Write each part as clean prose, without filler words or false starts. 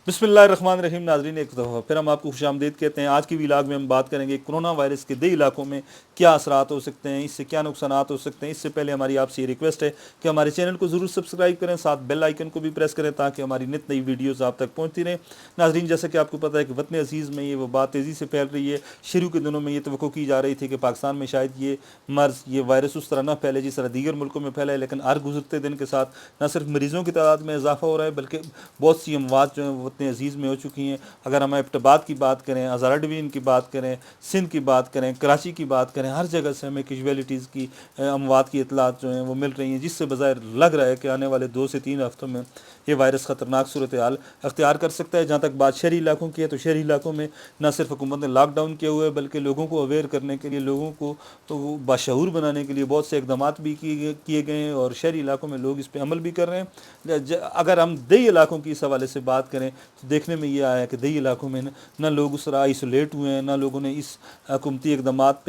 बिस्मिल्लाहिर्रहमानिर्रहीम। नाज़रीन, एक दफ़ा फिर हम आपको खुशामदीद कहते हैं। आज की व्लॉग में हम बात करेंगे कोरोना वायरस के देही इलाकों में क्या असरात हो सकते हैं, इससे क्या नुकसानात हो सकते हैं। इससे पहले हमारी आपसे ये रिक्वेस्ट है कि हमारे चैनल को ज़रूर सब्सक्राइब करें, साथ बेल आइकन को भी प्रेस करें ताकि हमारी नित नई वीडियोज़ आप तक पहुँचती रहें। नाज़रीन, जैसा कि आपको पता है कि वतन अज़ीज़ में ये वबा तेज़ी से फैल रही है। शुरू के दिनों में ये तवक्को की जा रही थी कि पाकिस्तान में शायद ये मर्ज़, ये वायरस उस तरह ना फैले जिस तरह दीगर मुल्कों में फैला है, लेकिन हर गुजरते दिन के साथ न सिर्फ मरीज़ों की तादाद में इजाफा हो रहा है बल्कि बहुत सी अमवात जो हैं वो वतन अज़ीज़ में हो चुकी हैं। अगर हम एबटाबाद की बात करें, हज़ारा डिवीज़न की बात करें, सिंध की बात करें, कराची की बात करें, हर जगह से हमें कैजुअलिटीज़ की, अमवात की इतलात जो हैं वो मिल रही हैं, जिससे बज़ाहिर लग रहा है कि आने वाले 2 से 3 हफ्तों में ये वायरस ख़तरनाक सूरत हाल अख्तियार कर सकता है। जहाँ तक बात शहरी इलाकों की है तो शहरी इलाकों में न सिर्फ हुकूमत ने लॉक डाउन किया हुआ है बल्कि लोगों को अवेयर करने के लिए, लोगों को तो बाशऊर बनाने के लिए बहुत से इकदाम भी किए गए हैं और शहरी इलाकों में लोग इस पर अमल भी कर रहे हैं। अगर हम देही इलाकों की इस हवाले से बात करें तो देखने में ये आया कि देही इलाकों में ना लोग उस तरह आइसोलेट हुए हैं, ना लोगों ने इस हुकूमती इकदामात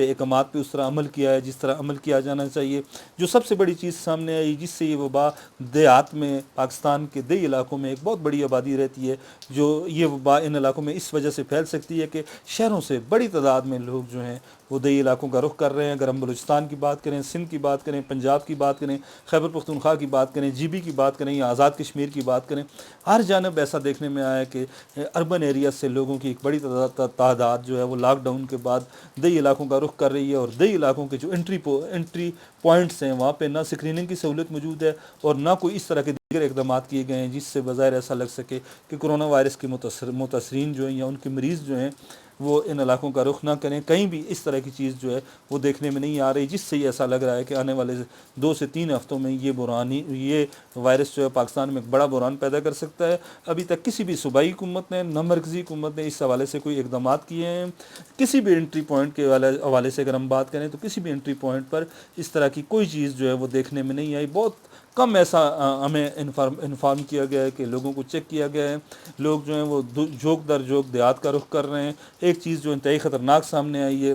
पे उस तरह अमल किया है जिस तरह अमल किया जाना चाहिए। जो सबसे बड़ी चीज़ सामने आई जिससे ये वबा देहात में, पाकिस्तान के देही इलाकों में एक बहुत बड़ी आबादी रहती है, जो ये वबा इन इलाकों में इस वजह से फैल सकती है कि शहरों से बड़ी तादाद में लोग जो हैं वो देही इलाकों का रुख कर रहे हैं। अगर हम बलूचिस्तान की बात करें, सिंध की बात करें, पंजाब की बात करें, खैबर पख्तूनख्वा की बात करें, GB की बात करें या आज़ाद कश्मीर की बात करें, हर जानब ऐसा देखने में आया कि अर्बन एरिया से लोगों की एक बड़ी तादाद जो है वो लॉकडाउन के बाद देही इलाकों का रुख कर रही है। और देही इलाकों के जो एंट्री पॉइंट्स हैं वहाँ पे ना स्क्रीनिंग की सहूलत मौजूद है और ना कोई इस तरह के दीगर इकदाम किए गए हैं जिससे बज़ाहिर ऐसा लग सके कि कोरोना वायरस के मुतासरीन जो हैं या उनके मरीज़ जो हैं वो इन इलाकों का रुख ना करें। कहीं भी इस तरह की चीज़ जो है वो देखने में नहीं आ रही, जिससे ये ऐसा लग रहा है कि आने वाले 2 से 3 हफ्तों में ये वायरस जो है पाकिस्तान में एक बड़ा बुरान पैदा कर सकता है। अभी तक किसी भी सूबाई हुकूमत ने, न मरकज़ी हुकूमत ने इस हवाले से कोई इकदाम किए हैं। किसी भी एंट्री पॉइंट के हवाले से अगर हम बात करें तो किसी भी एंट्री पॉइंट पर इस तरह की कोई चीज़ जो है वो देखने में नहीं आई। बहुत कम ऐसा हमें इन्फॉर्म किया गया है कि लोगों को चेक किया गया है। लोग जो हैं वो जोक दर जोक देहात का रुख कर रहे हैं। एक चीज़ जो इंतहाई ख़तरनाक सामने आई है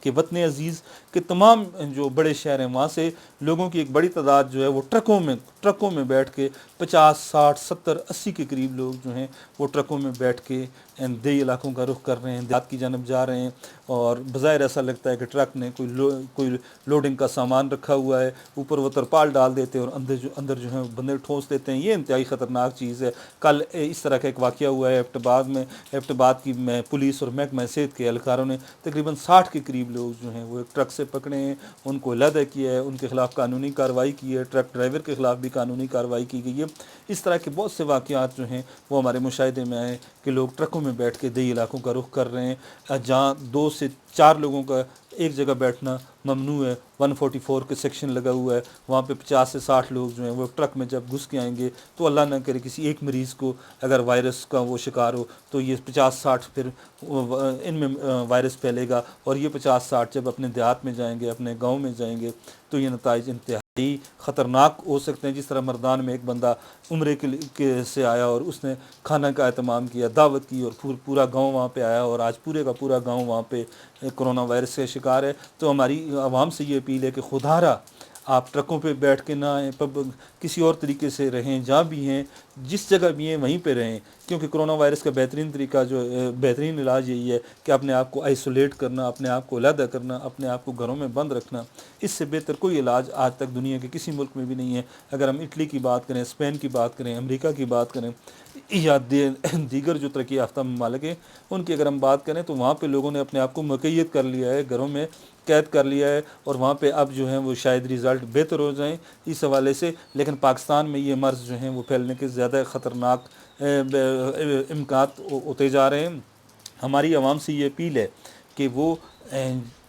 कि वतन अज़ीज़ के तमाम जो बड़े शहर हैं वहाँ से लोगों की एक बड़ी तादाद जो है वो ट्रकों में बैठ के 50, 60, 70, 80 के करीब लोग जो हैं वो ट्रकों में बैठ के देही इलाकों का रुख कर रहे हैं, देहात की जानब जा रहे हैं। और बज़ाहिर ऐसा लगता है कि ट्रक ने कोई लोडिंग का सामान रखा हुआ है, ऊपर वो तरपाल डाल देते हैं और अंदर जो है बंदे ठोंस देते हैं। ये इंतहाई ख़तरनाक चीज़ है। कल इस तरह का एक वाक़या हुआ है एबटाबाद की पुलिस और महकमा सेहत के एहलकारों ने तकरीबन 60 के करीब लोग जो हैं वो एक ट्रक से पकड़े हैं, उनको अलहदा किया है, उनके खिलाफ कानूनी कार्रवाई की है, ट्रक ड्राइवर के खिलाफ भी कानूनी कार्रवाई की गई है। इस तरह के बहुत से वाक़यात जो हैं वो हमारे मुशाहिदे में आए कि लोग ट्रकों में बैठ के देही इलाकों का रुख कर रहे हैं। जहाँ 2 से 4 लोगों का एक जगह बैठना ममनू है, 144 के सेक्शन लगा हुआ है, वहाँ पे 50 से 60 लोग जो हैं वो ट्रक में जब घुस के आएंगे तो अल्लाह ना करे किसी एक मरीज़ को अगर वायरस का वो शिकार हो तो ये 50-60 फिर इनमें वायरस फैलेगा और ये 50-60 जब अपने देहात में जाएंगे, अपने गांव में जाएंगे तो ये नताइज इंतहाई ख़तरनाक हो सकते हैं। जिस तरह मर्दान में एक बंदा उम्रे के से आया और उसने खाना का एहतमाम किया, दावत की और पूरा गाँव वहाँ पर आया और आज पूरे का पूरा गाँव वहाँ पर कोरोना वायरस का शिकार है। तो हमारी आवाम से ये अपील है कि खुदारा आप ट्रकों पे बैठ के ना आएँ, किसी और तरीके से रहें, जहाँ भी हैं, जिस जगह भी हैं वहीं पे रहें। क्योंकि कोरोना वायरस का बेहतरीन तरीका बेहतरीन इलाज यही है कि अपने आप को आइसोलेट करना, अपने आप को अलहदा करना, अपने आप को घरों में बंद रखना। इससे बेहतर कोई इलाज आज तक दुनिया के किसी मुल्क में भी नहीं है। अगर हम इटली की बात करें, स्पेन की बात करें, अमेरिका की बात करें या दीगर जो तरक्की याफ्ता ममालिक हैं उनकी अगर हम बात करें तो वहाँ पे लोगों ने अपने आप को मुक़य्यद कर लिया है, घरों में कैद कर लिया है और वहाँ पे अब जो है वो शायद रिज़ल्ट बेहतर हो जाएं इस हवाले से। लेकिन पाकिस्तान में ये मर्ज़ जो हैं वो फैलने के ज़्यादा ख़तरनाक इम्कान होते जा रहे हैं। हमारी आवाम से ये अपील है कि वो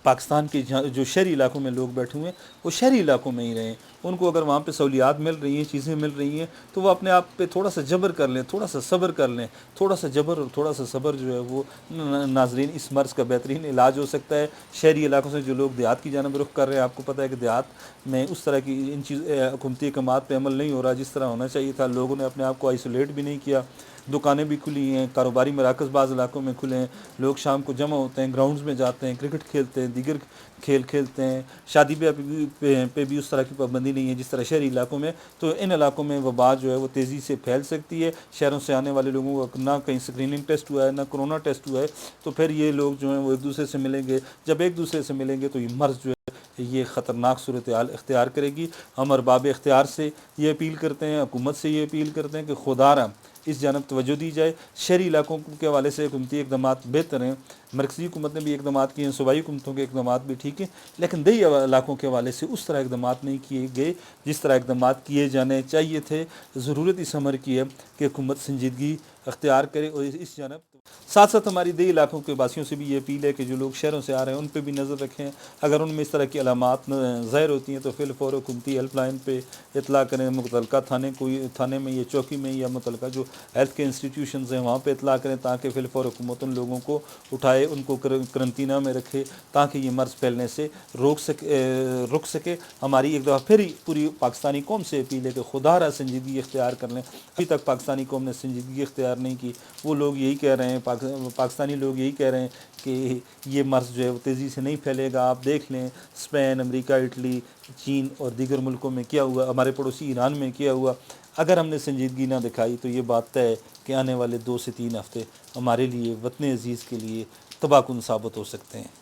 पाकिस्तान के जो शहरी इलाकों में लोग बैठे हुए हैं वो शहरी इलाकों में ही रहें। उनको अगर वहाँ पे सहूलियात मिल रही हैं, चीज़ें मिल रही हैं तो वो अपने आप पे थोड़ा सा जबर कर लें, थोड़ा सा सब्र कर लें। थोड़ा सा जबर और थोड़ा सा सब्र जो है वो नाजरीन इस मर्ज़ का बेहतरीन इलाज हो सकता है। शहरी इलाकों से जो लोग देहात की जानब रुख कर रहे हैं, आपको पता है कि देहात में उस तरह की इन हुकूमती अहकामात पर अमल नहीं हो रहा जिस तरह होना चाहिए था। लोगों ने अपने आप को आइसोलेट भी नहीं किया, دکانیں بھی کھلی ہیں، کاروباری مراکز بعض علاقوں میں کھلے ہیں، لوگ شام کو جمع ہوتے ہیں، گراؤنڈز میں جاتے ہیں، کرکٹ کھیلتے ہیں، دیگر کھیل کھیلتے ہیں، شادی بیاہ پہ بھی اس طرح کی پابندی نہیں ہے جس طرح شہری علاقوں میں. تو ان علاقوں میں وبا جو ہے وہ تیزی سے پھیل سکتی ہے. شہروں سے آنے والے لوگوں کا نہ کہیں اسکریننگ ٹیسٹ ہوا ہے، نہ کرونا ٹیسٹ ہوا ہے، تو پھر یہ لوگ جو ہیں وہ ایک دوسرے سے ملیں گے. جب ایک دوسرے سے ملیں گے تو یہ مرض جو ہے یہ خطرناک صورتحال اختیار کرے گی. ہم ارباب اختیار سے یہ اپیل کرتے ہیں، حکومت سے یہ اپیل کرتے ہیں کہ خدا را اس جانب توجہ دی جائے. شہری علاقوں کے حوالے سے حکومتی اقدامات بہتر ہیں، مرکزی حکومت نے بھی اقدامات کیے ہیں، صوبائی حکومتوں کے اقدامات بھی ٹھیک ہیں، لیکن دیہی علاقوں کے حوالے سے اس طرح اقدامات نہیں کیے گئے جس طرح اقدامات کیے جانے چاہیے تھے. ضرورت اس امر کی ہے کہ حکومت سنجیدگی اختیار کرے اور اس جانب ساتھ ساتھ ہماری دیہی علاقوں کے باسیوں سے بھی یہ اپیل ہے کہ جو لوگ شہروں سے آ رہے ہیں ان پہ بھی نظر رکھیں. اگر ان میں اس طرح کی علامات ظاہر ہوتی ہیں تو فی الفور حکومتی ہیلپ لائن پہ اطلاع کریں. متعلقہ تھانے میں یا چوکی میں یا متعلقہ جو ہیلتھ کے انسٹیٹیوشنز ہیں وہاں پہ اطلاع کریں تاکہ فی الفور حکومت ان لوگوں کو اٹھائے، ان کو کرنٹینہ میں رکھے تاکہ یہ مرض پھیلنے سے رک سکے. ہماری ایک دفعہ پھر پوری پاکستانی قوم سے اپیل ہے کہ خدا را سنجیدگی اختیار کر لیں. ابھی تک پاکستانی قوم نے سنجیدگی اختیار نہیں کی. وہ لوگ یہی کہہ رہے ہیں، پاکستانی لوگ یہی کہہ رہے ہیں کہ یہ مرض جو ہے وہ تیزی سے نہیں پھیلے گا. آپ دیکھ لیں اسپین، امریکہ، اٹلی، چین اور دیگر ملکوں میں کیا ہوا، ہمارے پڑوسی ایران میں کیا ہوا. اگر ہم نے سنجیدگی نہ دکھائی تو یہ بات طے ہے کہ آنے والے 2 سے 3 ہفتے ہمارے لیے، وطن عزیز کے لیے تباہ کن ثابت ہو سکتے ہیں.